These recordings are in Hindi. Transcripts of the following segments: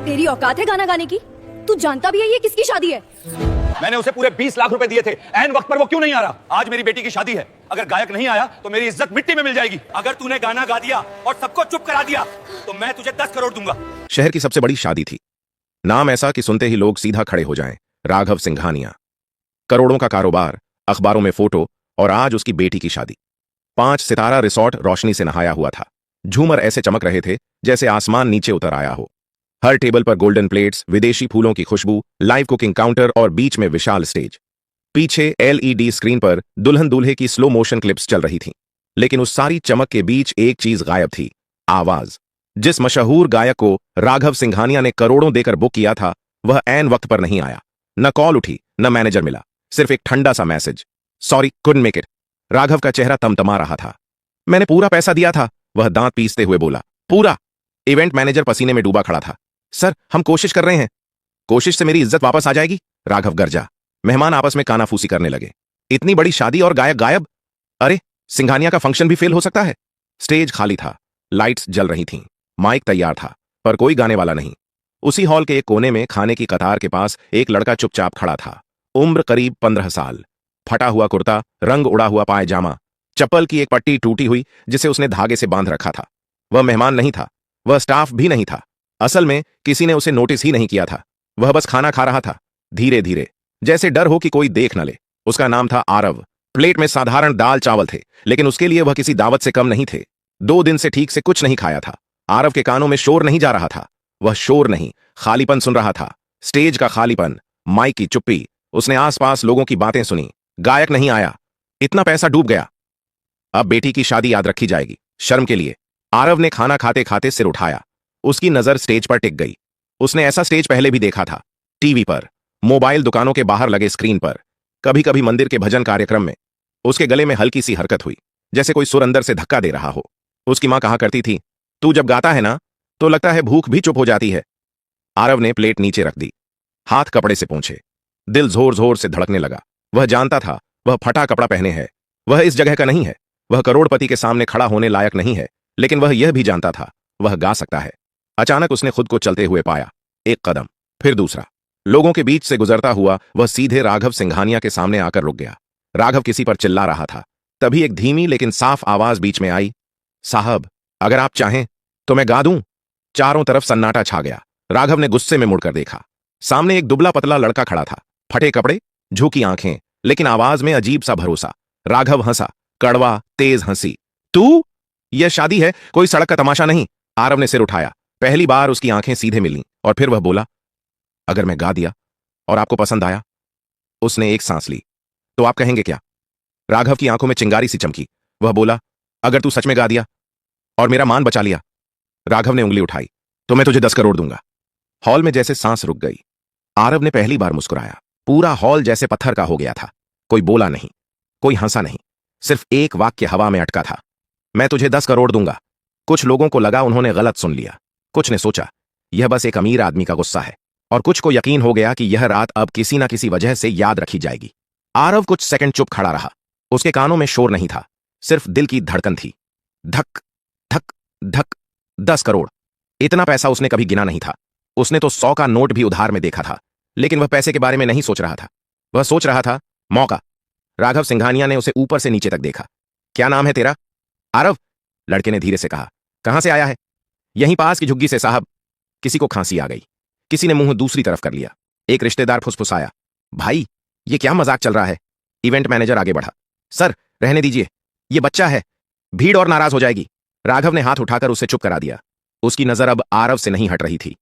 तेरी औकात है गाना गाने की? तू जानता भी है ये किसकी शादी है? मैंने उसे पूरे 20 लाख रुपए दिए थे, ऐन वक्त पर वो क्यों नहीं आ रहा? आज मेरी बेटी की शादी है, अगर गायक नहीं आया तो मेरी इज्जत मिट्टी में मिल जाएगी। अगर तूने गाना गा दिया और सबको चुप करा दिया तो मैं तुझे 10 करोड़ दूंगा। शहर की सबसे बड़ी शादी थी। नाम ऐसा कि सुनते ही लोग सीधा खड़े हो जाएं, राघव सिंघानिया। करोड़ों का कारोबार, अखबारों में फोटो, और आज उसकी बेटी की शादी। 5 सितारा रिसॉर्ट रोशनी से नहाया हुआ था। झूमर ऐसे चमक रहे थे जैसे आसमान नीचे उतर आया हो। हर टेबल पर गोल्डन प्लेट्स, विदेशी फूलों की खुशबू, लाइव कुकिंग काउंटर और बीच में विशाल स्टेज। पीछे एलईडी स्क्रीन पर दुल्हन दूल्हे की स्लो मोशन क्लिप्स चल रही थीं। लेकिन उस सारी चमक के बीच एक चीज गायब थी, आवाज। जिस मशहूर गायक को राघव सिंघानिया ने करोड़ों देकर बुक किया था, वह ऐन वक्त पर नहीं आया। न कॉल उठी, न मैनेजर मिला, सिर्फ एक ठंडा सा message, sorry couldn't make it. Raghav का चेहरा तमतमा रहा था। मैंने पूरा पैसा दिया था, वह दांत पीसते हुए बोला। पूरा? इवेंट मैनेजर पसीने में डूबा खड़ा था। सर, हम कोशिश कर रहे हैं। कोशिश से मेरी इज्जत वापस आ जाएगी? राघव गरजा। मेहमान आपस में कानाफूसी करने लगे। इतनी बड़ी शादी और गायक गायब? अरे, सिंघानिया का फंक्शन भी फेल हो सकता है। स्टेज खाली था, लाइट्स जल रही थीं, माइक तैयार था, पर कोई गाने वाला नहीं। उसी हॉल के एक कोने में खाने की कतार के पास एक लड़का चुपचाप खड़ा था। उम्र करीब 15 साल। फटा हुआ कुर्ता, रंग उड़ा हुआ पायजामा, चप्पल की एक पट्टी टूटी हुई जिसे उसने धागे से बांध रखा था। वह मेहमान नहीं था, वह स्टाफ भी नहीं था। असल में किसी ने उसे नोटिस ही नहीं किया था। वह बस खाना खा रहा था, धीरे धीरे, जैसे डर हो कि कोई देख न ले। उसका नाम था आरव। प्लेट में साधारण दाल चावल थे, लेकिन उसके लिए वह किसी दावत से कम नहीं थे। 2 दिन से ठीक से कुछ नहीं खाया था। आरव के कानों में शोर नहीं जा रहा था। वह शोर नहीं, खालीपन सुन रहा था। स्टेज का खालीपन, माइक की चुप्पी। उसने आसपास लोगों की बातें सुनी। गायक नहीं आया, इतना पैसा डूब गया। अब बेटी की शादी याद रखी जाएगी, शर्म के लिए। आरव ने खाना खाते खाते सिर उठाया। उसकी नजर स्टेज पर टिक गई। उसने ऐसा स्टेज पहले भी देखा था, टीवी पर, मोबाइल दुकानों के बाहर लगे स्क्रीन पर, कभी कभी मंदिर के भजन कार्यक्रम में। उसके गले में हल्की सी हरकत हुई, जैसे कोई सुर अंदर से धक्का दे रहा हो। उसकी मां कहा करती थी, तू जब गाता है ना, तो लगता है भूख भी चुप हो जाती है। आरव ने प्लेट नीचे रख दी, हाथ कपड़े से पोंछे। दिल जोर जोर से धड़कने लगा। वह जानता था वह फटा कपड़ा पहने है, वह इस जगह का नहीं है, वह करोड़पति के सामने खड़ा होने लायक नहीं है। लेकिन वह यह भी जानता था वह गा सकता है। अचानक उसने खुद को चलते हुए पाया। एक कदम, फिर दूसरा। लोगों के बीच से गुजरता हुआ वह सीधे राघव सिंघानिया के सामने आकर रुक गया। राघव किसी पर चिल्ला रहा था। तभी एक धीमी लेकिन साफ आवाज बीच में आई, साहब, अगर आप चाहें तो मैं गा दूं। चारों तरफ सन्नाटा छा गया। राघव ने गुस्से में मुड़कर देखा। सामने एक दुबला पतला लड़का खड़ा था, फटे कपड़े, झुकी आंखें, लेकिन आवाज में अजीब सा भरोसा। राघव हंसा, कड़वा तेज हंसी। तू? यह शादी है, कोई सड़क का तमाशा नहीं। आरव ने सिर उठाया। पहली बार उसकी आंखें सीधे मिलीं, और फिर वह बोला, अगर मैं गा दिया और आपको पसंद आया? उसने एक सांस ली। तो आप कहेंगे क्या? राघव की आंखों में चिंगारी सी चमकी। वह बोला, अगर तू सच में गा दिया और मेरा मान बचा लिया। राघव ने उंगली उठाई, तो मैं तुझे 10 करोड़ दूंगा। हॉल में जैसे सांस रुक गई। आरव ने पहली बार मुस्कुराया। पूरा हॉल जैसे पत्थर का हो गया था। कोई बोला नहीं, कोई हंसा नहीं, सिर्फ एक वाक्य हवा में अटका था, मैं तुझे 10 करोड़ दूंगा। कुछ लोगों को लगा उन्होंने गलत सुन लिया। कुछ ने सोचा यह बस एक अमीर आदमी का गुस्सा है, और कुछ को यकीन हो गया कि यह रात अब किसी ना किसी वजह से याद रखी जाएगी। आरव कुछ सेकंड चुप खड़ा रहा। उसके कानों में शोर नहीं था, सिर्फ दिल की धड़कन थी। धक धक धक। 10 करोड़, इतना पैसा उसने कभी गिना नहीं था। उसने तो 100 का नोट भी उधार में देखा था, लेकिन वह पैसे के बारे में नहीं सोच रहा था। वह सोच रहा था मौका। राघव सिंघानिया ने उसे ऊपर से नीचे तक देखा। क्या नाम है तेरा? आरव, लड़के ने धीरे से कहा। कहां से आया है? यहीं पास की झुग्गी से साहब। किसी को खांसी आ गई, किसी ने मुंह दूसरी तरफ कर लिया। एक रिश्तेदार फुसफुसाया, भाई ये क्या मजाक चल रहा है? इवेंट मैनेजर आगे बढ़ा, सर रहने दीजिए, ये बच्चा है, भीड़ और नाराज हो जाएगी। राघव ने हाथ उठाकर उसे चुप करा दिया। उसकी नजर अब आरव से नहीं हट रही थी।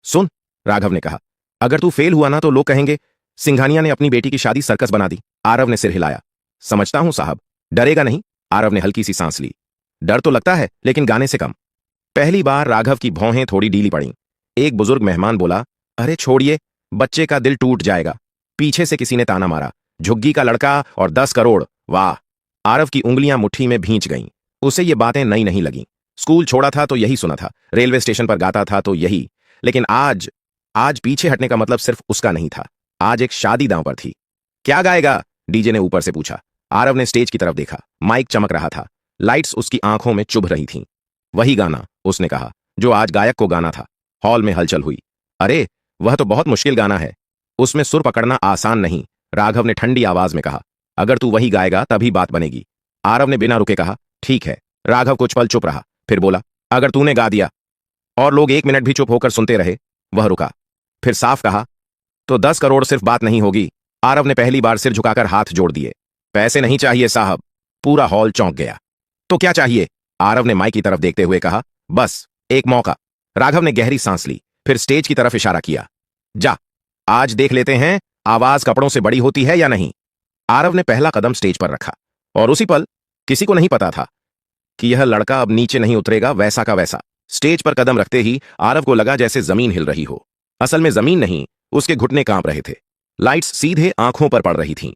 सुन, राघव ने कहा, अगर तू फेल हुआ ना तो लोग कहेंगे सिंघानिया ने अपनी बेटी की शादी सर्कस बना दी। आरव ने सिर हिलाया। समझता हूं साहब, डरेगा नहीं? आरव ने हल्की सी सांस ली। डर तो लगता है, लेकिन गाने से कम। पहली बार राघव की भौहें थोड़ी ढीली पड़ी। एक बुजुर्ग मेहमान बोला, अरे छोड़िए, बच्चे का दिल टूट जाएगा। पीछे से किसी ने ताना मारा, झुग्गी का लड़का और 10 करोड़, वाह। आरव की उंगलियां मुट्ठी में भींच गईं। उसे ये बातें नई नहीं लगीं। स्कूल छोड़ा था तो यही सुना था, रेलवे स्टेशन पर गाता था तो यही। लेकिन आज पीछे हटने का मतलब सिर्फ उसका नहीं था। आज एक शादी दांव पर थी। क्या गाएगा? डीजे ने ऊपर से पूछा। आरव ने स्टेज की तरफ देखा। माइक चमक रहा था, लाइट्स उसकी आंखों में चुभ रही थीं। वही गाना, उसने कहा, जो आज गायक को गाना था। हॉल में हलचल हुई। अरे वह तो बहुत मुश्किल गाना है, उसमें सुर पकड़ना आसान नहीं, राघव ने ठंडी आवाज में कहा। अगर तू वही गाएगा तभी बात बनेगी। आरव ने बिना रुके कहा, ठीक है। राघव कुछ पल चुप रहा, फिर बोला, अगर तूने गा दिया। और लोग 1 मिनट भी चुप होकर सुनते रहे। वह रुका, फिर साफ कहा, तो 10 करोड़ सिर्फ बात नहीं होगी। आरव ने पहली बार सिर झुकाकर हाथ जोड़ दिए। पैसे नहीं चाहिए साहब। पूरा हॉल चौंक गया। तो क्या चाहिए? आरव ने माइक की तरफ देखते हुए कहा, बस एक मौका। राघव ने गहरी सांस ली, फिर स्टेज की तरफ इशारा किया, जा, आज देख लेते हैं आवाज कपड़ों से बड़ी होती है या नहीं। आरव ने पहला कदम स्टेज पर रखा और उसी पल, किसी को नहीं पता था कि यह लड़का अब नीचे नहीं उतरेगा, वैसा का वैसा। स्टेज पर कदम रखते ही आरव को लगा जैसे जमीन हिल रही हो। असल में जमीन नहीं, उसके घुटने कांप रहे थे। लाइट्स सीधे आंखों पर पड़ रही थीं।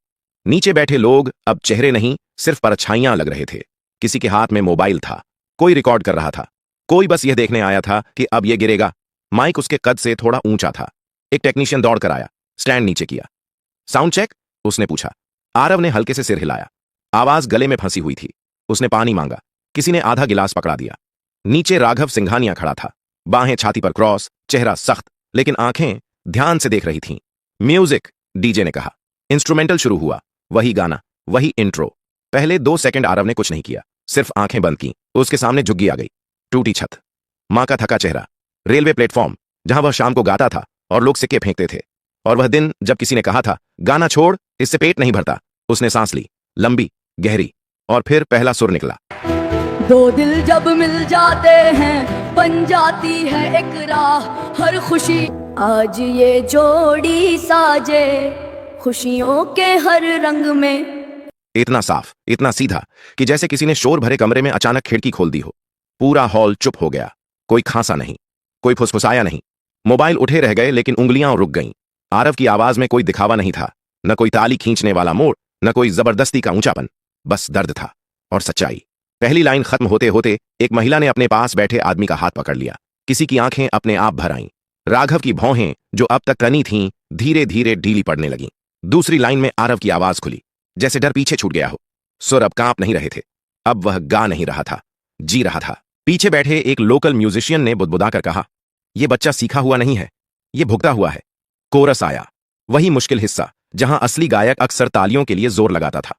नीचे बैठे लोग अब चेहरे नहीं, सिर्फ परछाइयां लग रहे थे। किसी के हाथ में मोबाइल था, कोई रिकॉर्ड कर रहा था, कोई बस यह देखने आया था कि अब यह गिरेगा। माइक उसके कद से थोड़ा ऊंचा था। एक टेक्नीशियन दौड़ कर आया, स्टैंड नीचे किया। Sound check? उसने पूछा। आरव ने हल्के से सिर हिलाया। आवाज गले में फंसी हुई थी। उसने पानी मांगा, किसी ने आधा गिलास पकड़ा दिया। नीचे राघव सिंघानिया खड़ा था, बाहें छाती पर क्रॉस, चेहरा सख्त, लेकिन आंखें ध्यान से देख रही थीं। म्यूजिक, डीजे ने कहा। इंस्ट्रूमेंटल शुरू हुआ, वही गाना, वही इंट्रो। पहले 2 सेकंड आरव ने कुछ नहीं किया, सिर्फ आंखें बंद की। उसके सामने झुग्गी आ गई, टूटी छत, मां का थका चेहरा, रेलवे प्लेटफॉर्म जहां वह शाम को गाता था और लोग सिक्के फेंकते थे, और वह दिन जब किसी ने कहा था, गाना छोड़, इससे पेट नहीं भरता। उसने सांस ली, लंबी, गहरी, और फिर पहला सुर निकला। 2 दिल जब मिल जाते हैं बन जाती है एक राह, हर खुशी आज ये जोड़ी साजे, खुशियों के हर रंग में। इतना साफ, इतना सीधा कि जैसे किसी ने शोर भरे कमरे में अचानक खिड़की खोल दी हो। पूरा हॉल चुप हो गया। कोई खांसा नहीं, कोई फुसफुसाया नहीं। मोबाइल उठे रह गए, लेकिन उंगलियां रुक गईं। आरव की आवाज में कोई दिखावा नहीं था, न कोई ताली खींचने वाला मोड़, न कोई जबरदस्ती का ऊंचापन, बस दर्द था और सच्चाई। पहली लाइन खत्म होते होते एक महिला ने अपने पास बैठे आदमी का हाथ पकड़ लिया। किसी की आंखें अपने आप भर आईं। राघव की भौहें, जो अब तक तनी थीं, धीरे धीरे ढीली पड़ने लगीं। दूसरी लाइन में आरव की आवाज खुली, जैसे डर पीछे छूट गया हो। सुर अब कांप नहीं रहे थे। अब वह गा नहीं रहा था, जी रहा था। पीछे बैठे एक लोकल म्यूजिशियन ने बुदबुदाकर कहा, यह बच्चा सीखा हुआ नहीं है, यह भुगता हुआ है। कोरस आया, वही मुश्किल हिस्सा जहां असली गायक अक्सर तालियों के लिए जोर लगाता था।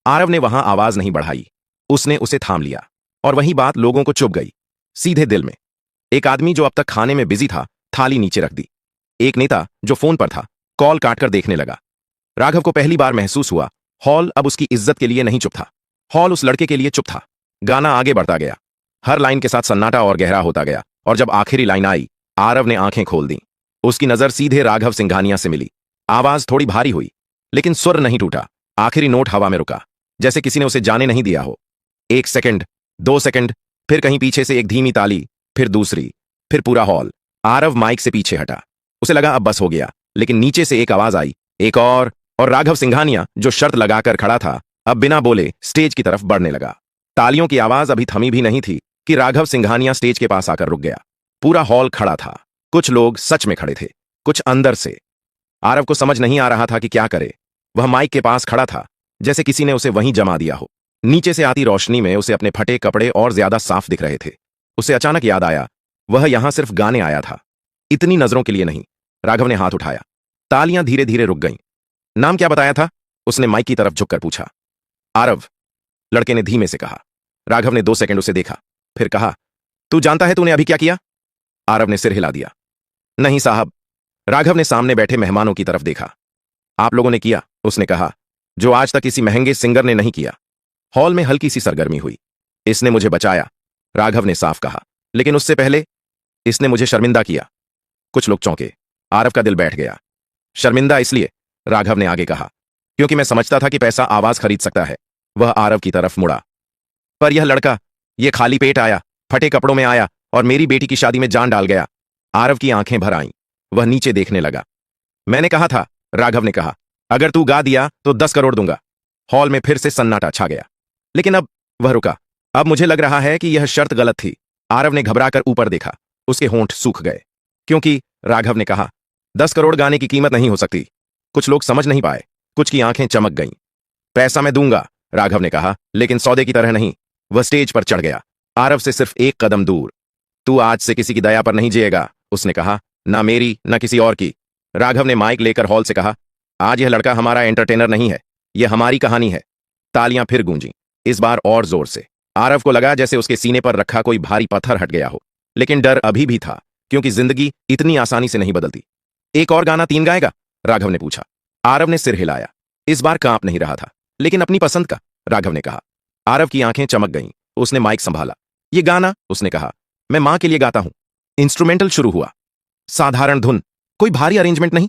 आरव ने वहां आवाज नहीं बढ़ाई, उसने उसे थाम लिया, और वही बात लोगों को चुभ गई, सीधे दिल में। एक आदमी जो अब तक खाने में बिजी था, थाली नीचे रख दी। एक नेता जो फोन पर था, कॉल काटकर देखने लगा। राघव को पहली बार महसूस हुआ, हॉल अब उसकी इज्जत के लिए नहीं चुप था, हॉल उस लड़के के लिए चुप था। गाना आगे बढ़ता गया, हर लाइन के साथ सन्नाटा और गहरा होता गया, और जब आखिरी लाइन आई, आरव ने आंखें खोल दी। उसकी नजर सीधे राघव सिंघानिया से मिली। आवाज थोड़ी भारी हुई, लेकिन सुर नहीं टूटा। आखिरी नोट हवा में रुका, जैसे किसी ने उसे जाने नहीं दिया हो। 1 सेकंड, 2 सेकंड, फिर कहीं पीछे से एक धीमी ताली, फिर दूसरी, फिर पूरा हॉल। आरव माइक से पीछे हटा, उसे लगा अब बस हो गया, लेकिन नीचे से एक आवाज आई, एक और राघव सिंघानिया, जो शर्त लगाकर खड़ा था, अब बिना बोले स्टेज की तरफ बढ़ने लगा। तालियों की आवाज अभी थमी भी नहीं थी कि राघव सिंघानिया स्टेज के पास आकर रुक गया। पूरा हॉल खड़ा था। कुछ लोग सच में खड़े थे, कुछ अंदर से। आरव को समझ नहीं आ रहा था कि क्या करे। वह माइक के पास खड़ा था, जैसे किसी ने उसे वहीं जमा दिया हो। नीचे से आती रोशनी में उसे अपने फटे कपड़े और ज्यादा साफ दिख रहे थे। उसे अचानक याद आया, वह यहां सिर्फ गाने आया था, इतनी नजरों के लिए नहीं। राघव ने हाथ उठाया, तालियां धीरे धीरे रुक गईं। नाम क्या बताया था? उसने माइक की तरफ झुककर पूछा। आरव, लड़के ने धीमे से कहा। राघव ने 2 सेकंड उसे देखा, फिर कहा, तू जानता है तूने अभी क्या किया? आरव ने सिर हिला दिया। नहीं साहब। राघव ने सामने बैठे मेहमानों की तरफ देखा। आप लोगों ने किया, उसने कहा, जो आज तक किसी महंगे सिंगर ने नहीं किया। हॉल में हल्की सी सरगर्मी हुई। इसने मुझे बचाया, राघव ने साफ कहा, लेकिन उससे पहले इसने मुझे शर्मिंदा किया। कुछ लोग चौंके। आरव का दिल बैठ गया। शर्मिंदा इसलिए, राघव ने आगे कहा, क्योंकि मैं समझता था कि पैसा आवाज खरीद सकता है। वह आरव की तरफ मुड़ा। पर यह लड़का, यह खाली पेट आया, फटे कपड़ों में आया और मेरी बेटी की शादी में जान डाल गया। आरव की आंखें भर आईं। वह नीचे देखने लगा। मैंने कहा था, राघव ने कहा, अगर तू गा दिया तो 10 करोड़ दूंगा। हॉल में फिर से सन्नाटा छा गया। लेकिन अब वह रुका। अब मुझे लग रहा है कि यह शर्त गलत थी। आरव ने घबराकर ऊपर देखा। उसके होंठ सूख गए, क्योंकि राघव ने कहा, 10 करोड़ गाने की कीमत नहीं हो सकती। कुछ लोग समझ नहीं पाए, कुछ की आंखें चमक गईं। पैसा मैं दूंगा, राघव ने कहा, लेकिन सौदे की तरह नहीं। वह स्टेज पर चढ़ गया, आरव से सिर्फ 1 कदम दूर। तू आज से किसी की दया पर नहीं जिएगा, उसने कहा, ना मेरी न किसी और की। राघव ने माइक लेकर हॉल से कहा, आज यह लड़का हमारा एंटरटेनर नहीं है, यह हमारी कहानी है। तालियां फिर गूंजी, इस बार और जोर से। आरव को लगा जैसे उसके सीने पर रखा कोई भारी पत्थर हट गया हो, लेकिन डर अभी भी था, क्योंकि जिंदगी इतनी आसानी से नहीं बदलती। एक और गाना 3 गाएगा? राघव ने पूछा। आरव ने सिर हिलाया। इस बार कांप नहीं रहा था, लेकिन अपनी पसंद का। राघव ने कहा। आरव की आंखें चमक गईं। उसने माइक संभाला। ये गाना, उसने कहा, मैं मां के लिए गाता हूं। इंस्ट्रूमेंटल शुरू हुआ। साधारण धुन, कोई भारी अरेंजमेंट नहीं।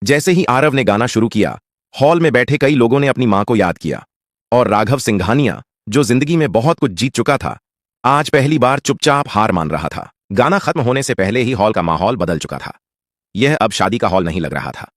जैसे ही आरव ने गाना शुरू किया, हॉल में बैठे कई लोगों ने अपनी मां को याद किया, और राघव सिंघानिया, जो जिंदगी में बहुत कुछ जीत चुका था, आज पहली बार चुपचाप हार मान रहा था। गाना खत्म होने से पहले ही हॉल का माहौल बदल चुका था। यह अब शादी का हॉल नहीं लग रहा था,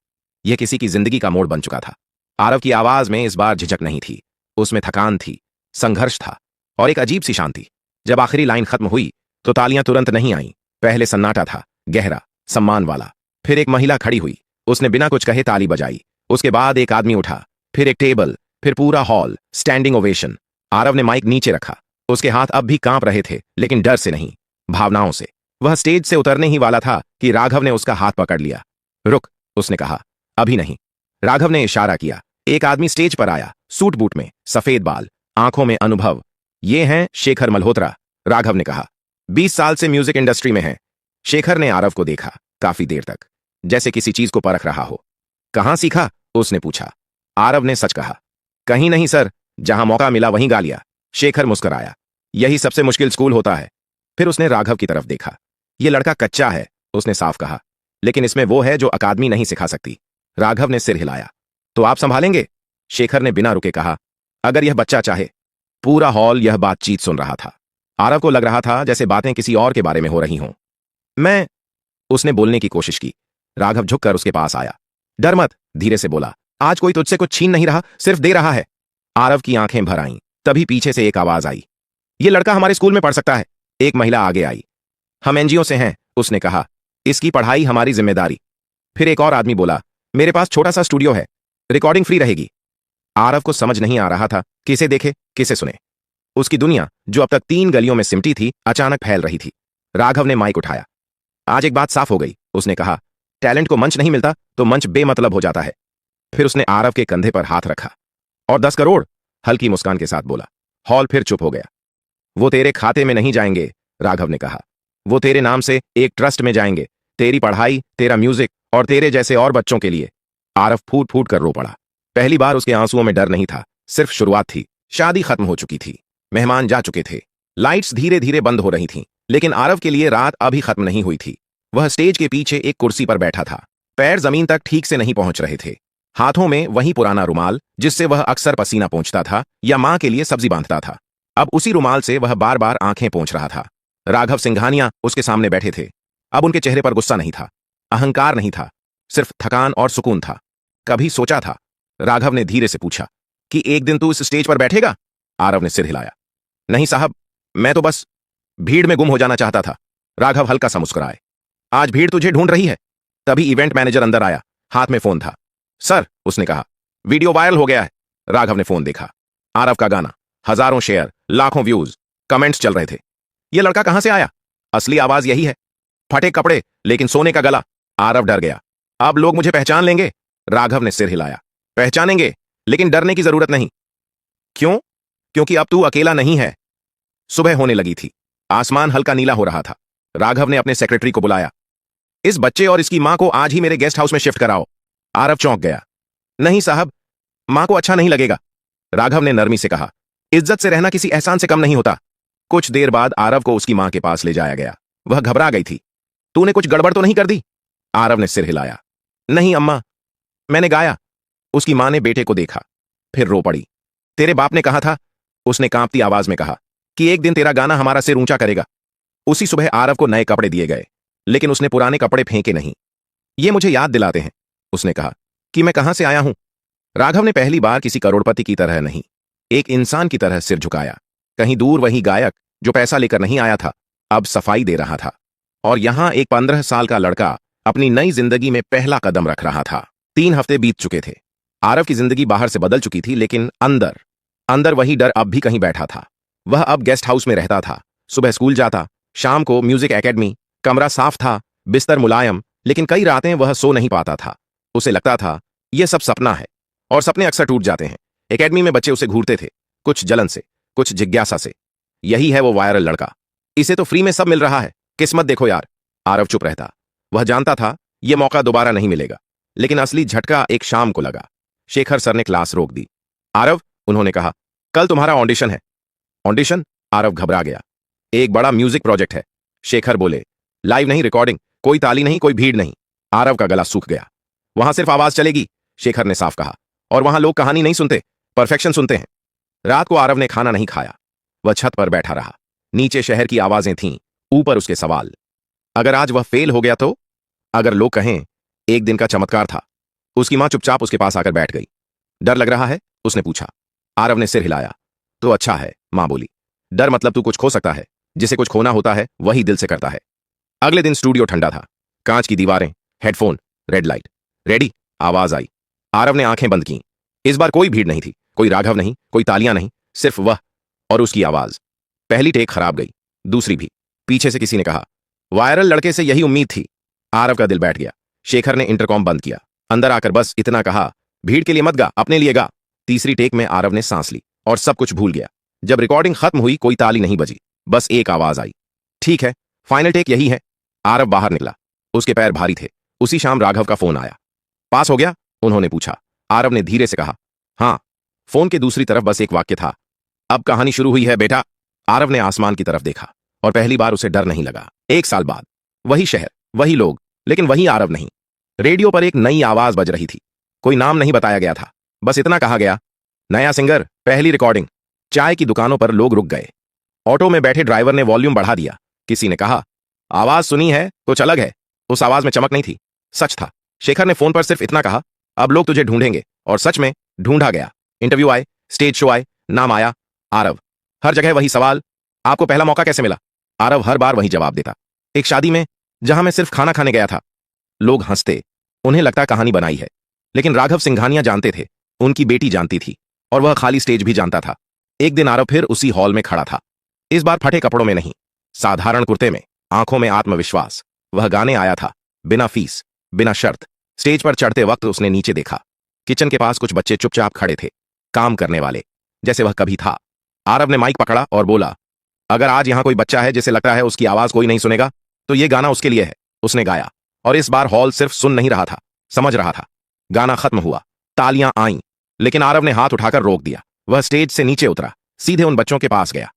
यह किसी की जिंदगी का मोड़ बन चुका था। आरव की आवाज में इस बार झिझक नहीं थी, उसमें थकान थी, संघर्ष था, और एक अजीब सी शांति। जब आखिरी लाइन खत्म हुई तो तालियां तुरंत नहीं आईं। पहले सन्नाटा था, गहरा, सम्मान वाला। फिर एक महिला खड़ी हुई, उसने बिना कुछ कहे ताली बजाई। उसके बाद एक आदमी उठा, फिर एक टेबल, फिर पूरा हॉल, स्टैंडिंग ओवेशन। आरव ने माइक नीचे रखा। उसके हाथ अब भी कांप रहे थे, लेकिन डर से नहीं, भावनाओं से। वह स्टेज से उतरने ही वाला था कि राघव ने उसका हाथ पकड़ लिया। रुक, उसने कहा, अभी नहीं। राघव ने इशारा किया। एक आदमी स्टेज पर आया, सूट बूट में, सफेद बाल, आंखों में अनुभव। ये हैं शेखर मल्होत्रा, राघव ने कहा। 20 साल से म्यूजिक इंडस्ट्री में हैं। शेखर ने आरव को देखा, काफी देर तक, जैसे किसी चीज को परख रहा हो। कहां सीखा? उसने पूछा। आरव ने सच कहा। कहीं नहीं सर, जहां मौका मिला वहीं गा लिया। शेखर मुस्कुराया। यही सबसे मुश्किल स्कूल होता है। फिर उसने राघव की तरफ देखा। यह लड़का कच्चा है, उसने साफ कहा, लेकिन इसमें वो है जो अकादमी नहीं सिखा सकती। राघव ने सिर हिलाया। तो आप संभालेंगे? शेखर ने बिना रुके कहा, अगर यह बच्चा चाहे। पूरा हॉल यह बातचीत सुन रहा था। आरव को लग रहा था जैसे बातें किसी और के बारे में हो रही हों। मैं, उसने बोलने की कोशिश की। राघव झुककर उसके पास आया। डर मत, धीरे से बोला, आज कोई तुझसे कुछ छीन नहीं रहा, सिर्फ दे रहा है। आरव की आंखें भर आईं। तभी पीछे से एक आवाज आई, यह लड़का हमारे स्कूल में पढ़ सकता है। एक महिला आगे आई। हम एनजीओ से हैं, उसने कहा, इसकी पढ़ाई हमारी जिम्मेदारी। फिर एक और आदमी बोला, मेरे पास छोटा सा स्टूडियो है, रिकॉर्डिंग फ्री रहेगी। आरव को समझ नहीं आ रहा था किसे देखे किसे सुने। उसकी दुनिया, जो अब तक 3 गलियों में सिमटी थी, अचानक फैल रही थी। राघव ने माइक उठाया। आज एक बात साफ हो गई, उसने कहा, टैलेंट को मंच नहीं मिलता तो मंच बेमतलब हो जाता है। फिर उसने आरव के कंधे पर हाथ रखा। और 10 करोड़, हल्की मुस्कान के साथ बोला। हॉल फिर चुप हो गया। वो तेरे खाते में नहीं जाएंगे, राघव ने कहा, वो तेरे नाम से एक ट्रस्ट में जाएंगे, तेरी पढ़ाई, तेरा म्यूजिक और तेरे जैसे और बच्चों के लिए। आरव फूट फूट कर रो पड़ा। पहली बार उसके आंसुओं में डर नहीं था, सिर्फ शुरुआत थी। शादी खत्म हो चुकी थी, मेहमान जा चुके थे, लाइट्स धीरे धीरे बंद हो रही थीं, लेकिन आरव के लिए रात अभी खत्म नहीं हुई थी। वह स्टेज के पीछे एक कुर्सी पर बैठा था। पैर जमीन तक ठीक से नहीं पहुंच रहे थे। हाथों में वही पुराना रुमाल जिससे वह अक्सर पसीना पोंछता था या मां के लिए सब्जी बांधता था। अब उसी रुमाल से वह बार बार आंखें पोंछ रहा था। राघव सिंघानिया उसके सामने बैठे थे। अब उनके चेहरे पर गुस्सा नहीं था, अहंकार नहीं था, सिर्फ थकान और सुकून था। कभी सोचा था? राघव ने धीरे से पूछा कि एक दिन तू इस स्टेज पर बैठेगा? आरव ने सिर हिलाया। नहीं साहब, मैं तो बस भीड़ में गुम हो जाना चाहता था। राघव हल्का सा मुस्कुराए। आज भीड़ तुझे ढूंढ रही है। तभी इवेंट मैनेजर अंदर आया, हाथ में फोन था। सर, उसने कहा, वीडियो वायरल हो गया है। राघव ने फोन देखा। आरव का गाना, हजारों शेयर, लाखों व्यूज, कमेंट्स चल रहे थे। यह लड़का कहां से आया? असली आवाज यही है, फटे कपड़े लेकिन सोने का गला। आरव डर गया। अब लोग मुझे पहचान लेंगे? राघव ने सिर हिलाया। पहचानेंगे, लेकिन डरने की जरूरत नहीं। क्यों? क्योंकि अब तू अकेला नहीं है। सुबह होने लगी थी, आसमान हल्का नीला हो रहा था। राघव ने अपने सेक्रेटरी को बुलाया। इस बच्चे और इसकी मां को आज ही मेरे गेस्ट हाउस में शिफ्ट कराओ। आरव चौंक गया। नहीं साहब, मां को अच्छा नहीं लगेगा, राघव ने नरमी से कहा। इज्जत से रहना किसी एहसान से कम नहीं होता। कुछ देर बाद आरव को उसकी मां के पास ले जाया गया। वह घबरा गई थी। तूने कुछ गड़बड़ तो नहीं कर दी? आरव ने सिर हिलाया। नहीं अम्मा, मैंने गाया। उसकी मां ने बेटे को देखा, फिर रो पड़ी। तेरे बाप ने कहा था, उसने कांपती आवाज में कहा, कि एक दिन तेरा गाना हमारा सिर ऊंचा करेगा। उसी सुबह आरव को नए कपड़े दिए गए, लेकिन उसने पुराने कपड़े फेंके नहीं। ये मुझे याद दिलाते हैं, उसने कहा, कि मैं कहां से आया हूं। राघव ने पहली बार किसी करोड़पति की तरह नहीं, एक इंसान की तरह सिर झुकाया। कहीं दूर वही गायक जो पैसा लेकर नहीं आया था, अब सफाई दे रहा था। और यहां एक 15 साल का लड़का अपनी नई जिंदगी में पहला कदम रख रहा था। 3 हफ्ते बीत चुके थे। आरव की जिंदगी बाहर से बदल चुकी थी, लेकिन अंदर अंदर वही डर अब भी कहीं बैठा था। वह अब गेस्ट हाउस में रहता था, सुबह स्कूल जाता, शाम को म्यूजिक एकेडमी। कमरा साफ था, बिस्तर मुलायम, लेकिन कई रातें वह सो नहीं पाता था। उसे लगता था यह सब सपना है, और सपने अक्सर टूट जाते हैं। एकेडमी में बच्चे उसे घूरते थे, कुछ जलन से, कुछ जिज्ञासा से। यही है वो वायरल लड़का, इसे तो फ्री में सब मिल रहा है, किस्मत देखो यार। आरव चुप रहता। वह जानता था यह मौका दोबारा नहीं मिलेगा, लेकिन असली झटका एक शाम को लगा। शेखर सर ने क्लास रोक दी। आरव, उन्होंने कहा, कल तुम्हारा ऑडिशन है। ऑडिशन? आरव घबरा गया। एक बड़ा म्यूजिक प्रोजेक्ट है। शेखर बोले, लाइव नहीं, रिकॉर्डिंग, कोई ताली नहीं, कोई भीड़ नहीं। आरव का गला सूख गया। वहां सिर्फ आवाज चलेगी, शेखर ने साफ कहा, और वहां लोग कहानी नहीं सुनते, परफेक्शन सुनते हैं। रात को आरव ने खाना नहीं खाया। वह छत पर बैठा रहा। नीचे शहर की आवाजें थीं, ऊपर उसके सवाल। अगर आज वह फेल हो गया तो? अगर लोग कहें एक दिन का चमत्कार था। उसकी मां चुपचाप उसके पास आकर बैठ गई। डर लग रहा है? उसने पूछा। आरव ने सिर हिलाया। तो अच्छा है, मां बोली। डर मतलब तू कुछ खो सकता है, जिसे कुछ खोना होता है वही दिल से करता है। अगले दिन स्टूडियो ठंडा था। कांच की दीवारें, हेडफोन, रेड लाइट। रेडी? आवाज आई। आरव ने आंखें बंद की। इस बार कोई भीड़ नहीं थी, कोई राघव नहीं, कोई तालियां नहीं, सिर्फ वह और उसकी आवाज। पहली टेक खराब गई, दूसरी भी। पीछे से किसी ने कहा, वायरल लड़के से यही उम्मीद थी। आरव का दिल बैठ गया। शेखर ने इंटरकॉम बंद किया। अंदर आकर बस इतना कहा, भीड़ के लिए मत गा, अपने लिए गा। तीसरी टेक में आरव ने सांस ली और सब कुछ भूल गया। जब रिकॉर्डिंग खत्म हुई, कोई ताली नहीं बजी, बस एक आवाज आई, ठीक है, फाइनल टेक यही है। आरव बाहर निकला। उसके पैर भारी थे। उसी शाम राघव का फोन आया। पास हो गया? उन्होंने पूछा। आरव ने धीरे से कहा, हां। फोन के दूसरी तरफ बस एक वाक्य था, अब कहानी शुरू हुई है बेटा। आरव ने आसमान की तरफ देखा और पहली बार उसे डर नहीं लगा। 1 साल बाद वही शहर, वही लोग, लेकिन वही आरव नहीं। रेडियो पर एक नई आवाज बज रही थी। कोई नाम नहीं बताया गया था, बस इतना कहा गया, नया सिंगर, पहली रिकॉर्डिंग। चाय की दुकानों पर लोग रुक गए। ऑटो में बैठे ड्राइवर ने वॉल्यूम बढ़ा दिया। किसी ने कहा, आवाज सुनी है? कुछ अलग है। उस आवाज में चमक नहीं थी, सच था। शेखर ने फोन पर सिर्फ इतना कहा, अब लोग तुझे ढूंढेंगे। और सच में ढूंढा गया। इंटरव्यू आए, स्टेज शो आए, नाम आया, आरव। हर जगह वही सवाल, आपको पहला मौका कैसे मिला? आरव हर बार वही जवाब देता, एक शादी में, जहां मैं सिर्फ खाना खाने गया था। लोग हंसते, उन्हें लगता कहानी बनाई है। लेकिन राघव सिंघानिया जानते थे, उनकी बेटी जानती थी, और वह खाली स्टेज भी जानता था। एक दिन आरव फिर उसी हॉल में खड़ा था। इस बार फटे कपड़ों में नहीं, साधारण कुर्ते में, आंखों में आत्मविश्वास। वह गाने आया था, बिना फीस, बिना शर्त। स्टेज पर चढ़ते वक्त उसने नीचे देखा। किचन के पास कुछ बच्चे चुपचाप खड़े थे, काम करने वाले, जैसे वह कभी था। आरव ने माइक पकड़ा और बोला, अगर आज यहां कोई बच्चा है जिसे लगता है उसकी आवाज कोई नहीं सुनेगा, तो यह गाना उसके लिए है। उसने गाया, और इस बार हॉल सिर्फ सुन नहीं रहा था, समझ रहा था। गाना खत्म हुआ, तालियां आईं, लेकिन आरव ने हाथ उठाकर रोक दिया। वह स्टेज से नीचे उतरा, सीधे उन बच्चों के पास गया।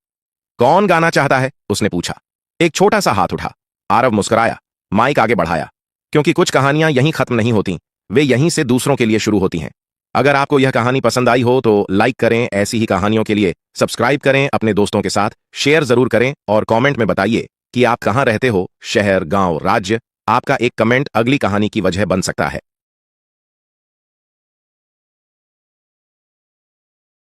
कौन गाना चाहता है? उसने पूछा। एक छोटा सा हाथ उठा। आरव मुस्कुराया, माइक आगे बढ़ाया, क्योंकि कुछ कहानियां यहीं खत्म नहीं होती, वे यहीं से दूसरों के लिए शुरू होती हैं। अगर आपको यह कहानी पसंद आई हो तो लाइक करें, ऐसी ही कहानियों के लिए सब्सक्राइब करें, अपने दोस्तों के साथ शेयर जरूर करें, और कमेंट में बताइए कि आप कहां रहते हो, शहर, गांव, राज्य। आपका एक कमेंट अगली कहानी की वजह बन सकता है।